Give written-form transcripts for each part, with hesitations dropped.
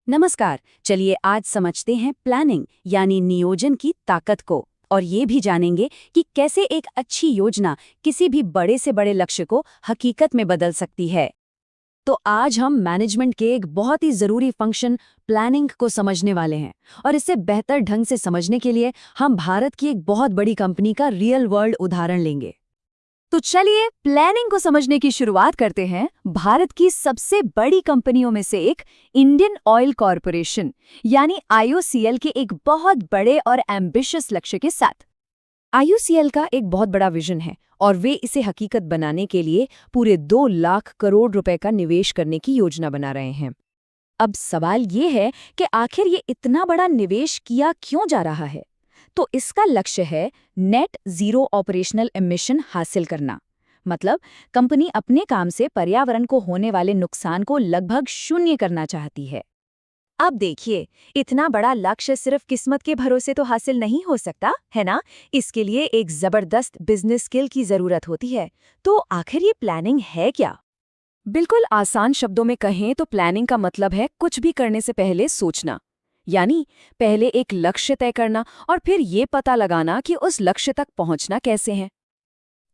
नमस्कार। चलिए आज समझते हैं प्लानिंग यानी नियोजन की ताकत को और ये भी जानेंगे कि कैसे एक अच्छी योजना किसी भी बड़े से बड़े लक्ष्य को हकीकत में बदल सकती है। तो आज हम मैनेजमेंट के एक बहुत ही जरूरी फंक्शन प्लानिंग को समझने वाले हैं और इसे बेहतर ढंग से समझने के लिए हम भारत की एक बहुत बड़ी कंपनी का रियल वर्ल्ड उदाहरण लेंगे। तो चलिए प्लानिंग को समझने की शुरुआत करते हैं भारत की सबसे बड़ी कंपनियों में से एक इंडियन ऑयल कॉरपोरेशन यानी आईओसीएल के एक बहुत बड़े और एम्बिशियस लक्ष्य के साथ। आईओसीएल का एक बहुत बड़ा विजन है और वे इसे हकीकत बनाने के लिए पूरे 2 लाख करोड़ रुपए का निवेश करने की योजना बना रहे हैं। अब सवाल ये है कि आखिर ये इतना बड़ा निवेश किया क्यों जा रहा है। तो इसका लक्ष्य है नेट जीरो ऑपरेशनल एमिशन हासिल करना। मतलब कंपनी अपने काम से पर्यावरण को होने वाले नुकसान को लगभग शून्य करना चाहती है। अब देखिए, इतना बड़ा लक्ष्य सिर्फ किस्मत के भरोसे तो हासिल नहीं हो सकता, है ना। इसके लिए एक जबरदस्त बिजनेस स्किल की जरूरत होती है। तो आखिर ये प्लानिंग है क्या? बिल्कुल आसान शब्दों में कहें तो प्लानिंग का मतलब है कुछ भी करने से पहले सोचना, यानी पहले एक लक्ष्य तय करना और फिर ये पता लगाना कि उस लक्ष्य तक पहुंचना कैसे है।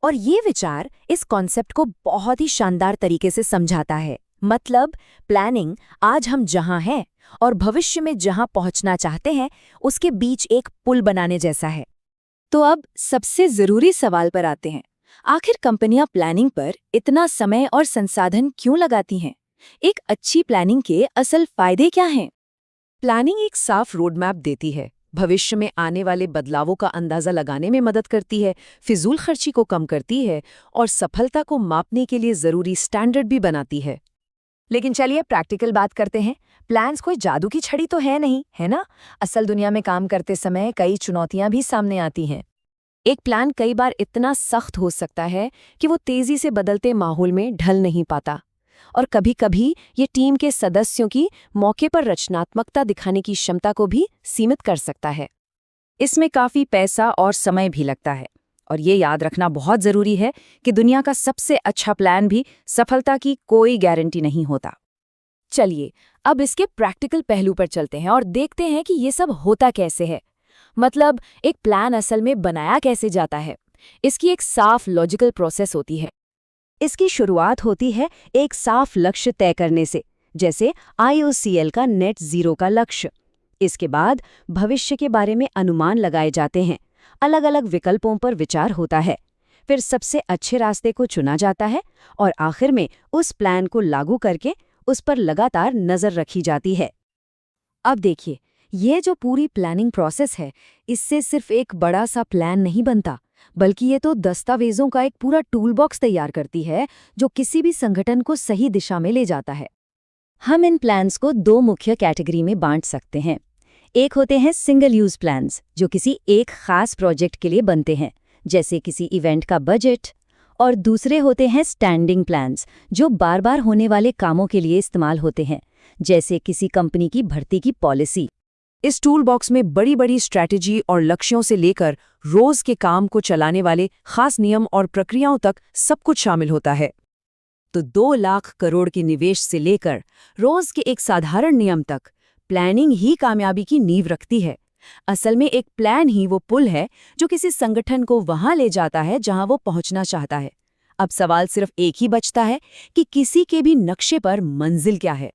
और ये विचार इस कॉन्सेप्ट को बहुत ही शानदार तरीके से समझाता है। मतलब प्लानिंग आज हम जहां हैं और भविष्य में जहां पहुंचना चाहते हैं उसके बीच एक पुल बनाने जैसा है। तो अब सबसे जरूरी सवाल पर आते हैं, आखिर कंपनियां प्लानिंग पर इतना समय और संसाधन क्यों लगाती हैं? एक अच्छी प्लानिंग के असल फायदे क्या हैं? प्लानिंग एक साफ रोड मैप देती है, भविष्य में आने वाले बदलावों का अंदाजा लगाने में मदद करती है, फिजूल खर्ची को कम करती है और सफलता को मापने के लिए जरूरी स्टैंडर्ड भी बनाती है। लेकिन चलिए प्रैक्टिकल बात करते हैं। प्लान्स कोई जादू की छड़ी तो है नहीं, है ना। असल दुनिया में काम करते समय कई चुनौतियां भी सामने आती हैं। एक प्लान कई बार इतना सख्त हो सकता है कि वो तेजी से बदलते माहौल में ढल नहीं पाता, और कभी-कभी ये टीम के सदस्यों की मौके पर रचनात्मकता दिखाने की क्षमता को भी सीमित कर सकता है। इसमें काफ़ी पैसा और समय भी लगता है, और ये याद रखना बहुत ज़रूरी है कि दुनिया का सबसे अच्छा प्लान भी सफलता की कोई गारंटी नहीं होता। चलिए अब इसके प्रैक्टिकल पहलू पर चलते हैं और देखते हैं कि ये सब होता कैसे है। मतलब एक प्लान असल में बनाया कैसे जाता है। इसकी एक साफ लॉजिकल प्रोसेस होती है। इसकी शुरुआत होती है एक साफ लक्ष्य तय करने से, जैसे आईओसीएल का नेट जीरो का लक्ष्य। इसके बाद भविष्य के बारे में अनुमान लगाए जाते हैं, अलग अलग विकल्पों पर विचार होता है, फिर सबसे अच्छे रास्ते को चुना जाता है और आखिर में उस प्लान को लागू करके उस पर लगातार नज़र रखी जाती है। अब देखिए, ये जो पूरी प्लानिंग प्रोसेस है, इससे सिर्फ एक बड़ा सा प्लान नहीं बनता, बल्कि ये तो दस्तावेजों का एक पूरा टूल बॉक्स तैयार करती है जो किसी भी संगठन को सही दिशा में ले जाता है। हम इन प्लान्स को 2 मुख्य कैटेगरी में बांट सकते हैं। एक होते हैं सिंगल यूज प्लान्स, जो किसी एक खास प्रोजेक्ट के लिए बनते हैं, जैसे किसी इवेंट का बजट, और दूसरे होते हैं स्टैंडिंग प्लान्स, जो बार बार होने वाले कामों के लिए इस्तेमाल होते हैं, जैसे किसी कंपनी की भर्ती की पॉलिसी। इस टूल बॉक्स में बड़ी बड़ी स्ट्रैटेजी और लक्ष्यों से लेकर रोज के काम को चलाने वाले खास नियम और प्रक्रियाओं तक सब कुछ शामिल होता है। तो 2 लाख करोड़ के निवेश से लेकर रोज के एक साधारण नियम तक प्लानिंग ही कामयाबी की नींव रखती है। असल में एक प्लान ही वो पुल है जो किसी संगठन को वहां ले जाता है जहां वो पहुंचना चाहता है। अब सवाल सिर्फ एक ही बचता है कि किसी के भी नक्शे पर मंजिल क्या है।